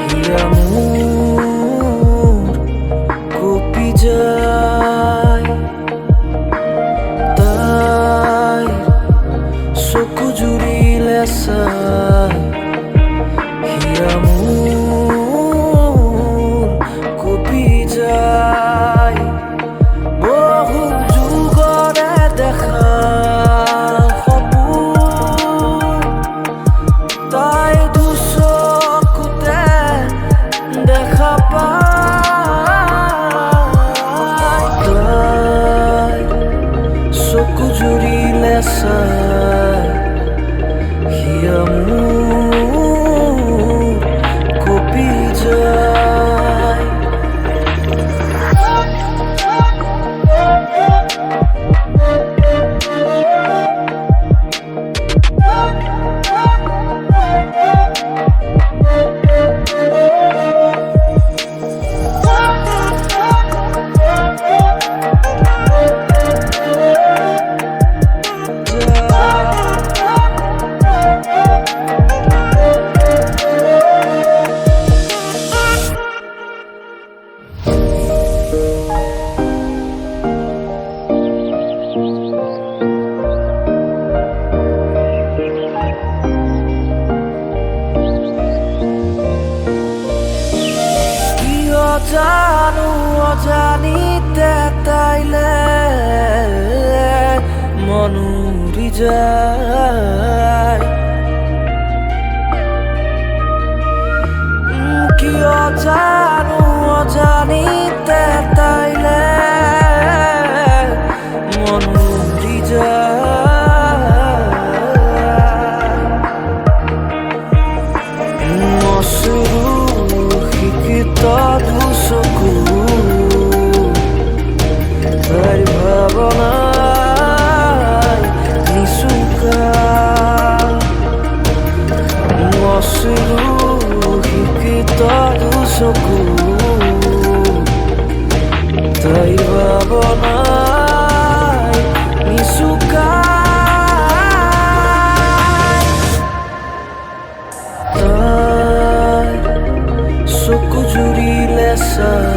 Hiya mood kopi jai tai soku jurile sai hiya mood kopi jai bohu jugore dekha hiya mood kopi jai জানো অজানিতে তাইলে মনুরি যায় কিয় জানো অজানিতে তাইলে মনুরি যায় মসুরু শিক্ষিত দুচকু তাইৰ ভাৱনাই নিচুকা মচুৰু শিক্ষিত দুচকু তাইৰ ভাৱনাই নিচুকা চকু জুৰিলে চাই